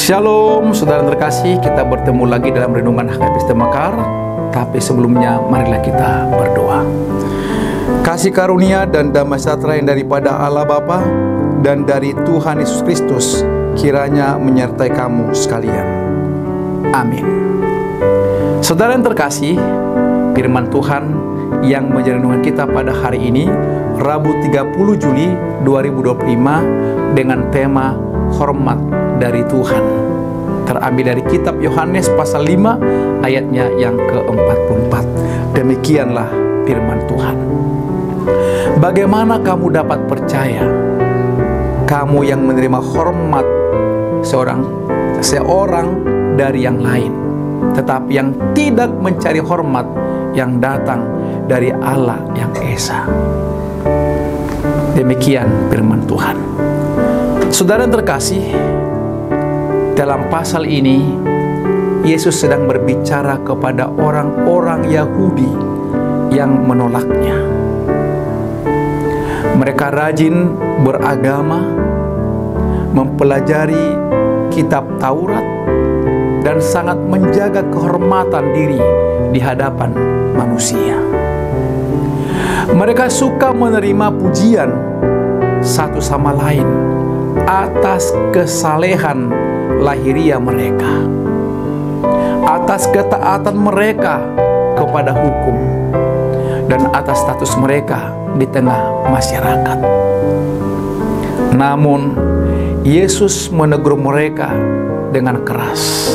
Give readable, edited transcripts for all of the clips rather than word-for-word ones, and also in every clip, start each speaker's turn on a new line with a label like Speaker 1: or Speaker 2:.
Speaker 1: Shalom, saudara terkasih, kita bertemu lagi dalam renungan HKBST Mekar. Tapi sebelumnya, marilah kita berdoa. Kasih karunia dan damai sejahtera yang daripada Allah Bapa dan dari Tuhan Yesus Kristus kiranya menyertai kamu sekalian. Amin. Saudara yang terkasih, firman Tuhan yang menjadi renungan kita pada hari ini, Rabu 30 Juli 2025, dengan tema hormat dari Tuhan, terambil dari kitab Yohanes pasal 5 ayatnya yang ke-44. Demikianlah firman Tuhan. Bagaimana kamu dapat percaya, kamu yang menerima hormat seorang dari yang lain, tetapi yang tidak mencari hormat yang datang dari Allah yang Esa. Demikian firman Tuhan. Saudara yang terkasih, dalam pasal ini Yesus sedang berbicara kepada orang-orang Yahudi yang menolaknya. Mereka rajin beragama, mempelajari kitab Taurat, dan sangat menjaga kehormatan diri di hadapan manusia. Mereka suka menerima pujian satu sama lain atas kesalehan lahiriah mereka, atas ketaatan mereka kepada hukum, dan atas status mereka di tengah masyarakat. Namun Yesus menegur mereka dengan keras.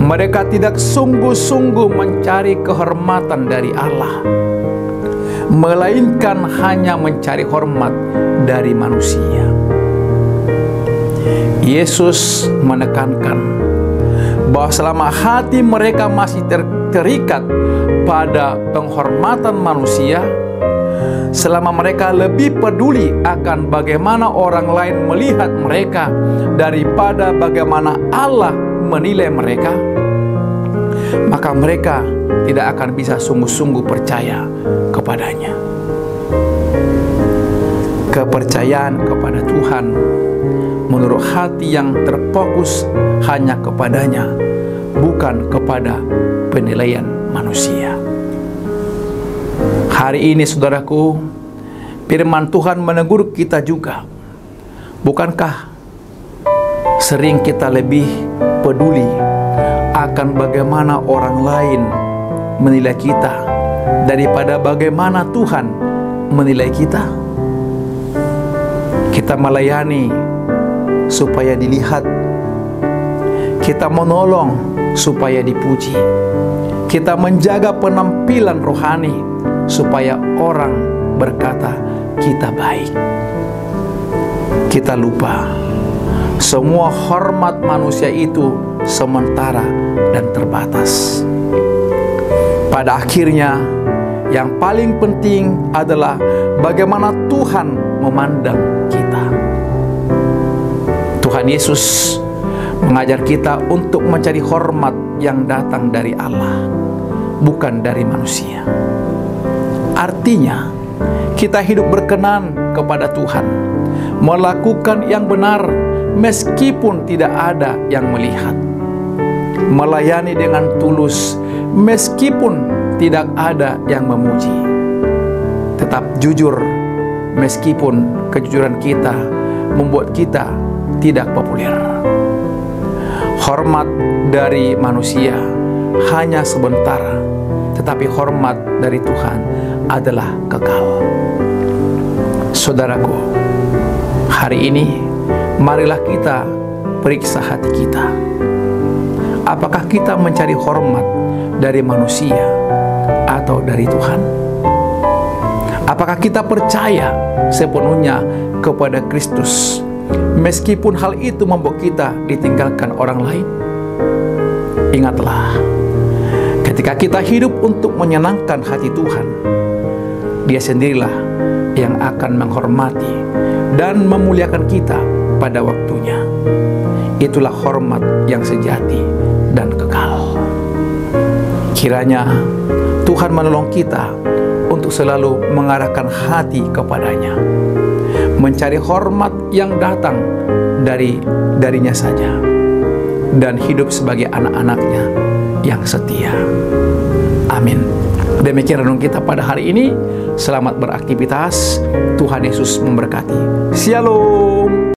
Speaker 1: Mereka tidak sungguh-sungguh mencari kehormatan dari Allah, melainkan hanya mencari hormat dari manusia. Yesus menekankan bahwa selama hati mereka masih terikat pada penghormatan manusia, selama mereka lebih peduli akan bagaimana orang lain melihat mereka daripada bagaimana Allah menilai mereka, maka mereka tidak akan bisa sungguh-sungguh percaya kepadanya. Kepercayaan kepada Tuhan menurut hati yang terfokus hanya kepadanya, bukan kepada penilaian manusia. Hari ini saudaraku, firman Tuhan menegur kita juga. Bukankah sering kita lebih peduli akan bagaimana orang lain menilai kita daripada bagaimana Tuhan menilai kita? Kita melayani supaya dilihat, kita menolong supaya dipuji, kita menjaga penampilan rohani supaya orang berkata kita baik. Kita lupa semua hormat manusia itu sementara dan terbatas. Pada akhirnya yang paling penting adalah bagaimana Tuhan memandang kita. Tuhan Yesus mengajar kita untuk mencari hormat yang datang dari Allah, bukan dari manusia. Artinya, kita hidup berkenan kepada Tuhan, melakukan yang benar meskipun tidak ada yang melihat, melayani dengan tulus meskipun tidak ada yang memuji, tetap jujur meskipun kejujuran kita membuat kita tidak populer. Hormat dari manusia hanya sebentar, tetapi hormat dari Tuhan adalah kekal. Saudaraku, hari ini marilah kita periksa hati kita. Apakah kita mencari hormat dari manusia atau dari Tuhan? Apakah kita percaya sepenuhnya kepada Kristus, meskipun hal itu membuat kita ditinggalkan orang lain? Ingatlah, ketika kita hidup untuk menyenangkan hati Tuhan, Dia sendirilah yang akan menghormati dan memuliakan kita pada waktunya. Itulah hormat yang sejati dan kekal. Kiranya Tuhan menolong kita untuk selalu mengarahkan hati kepadanya, mencari hormat yang datang darinya saja, dan hidup sebagai anak-anaknya yang setia. Amin. Demikian renung kita pada hari ini. Selamat beraktivitas. Tuhan Yesus memberkati. Shalom.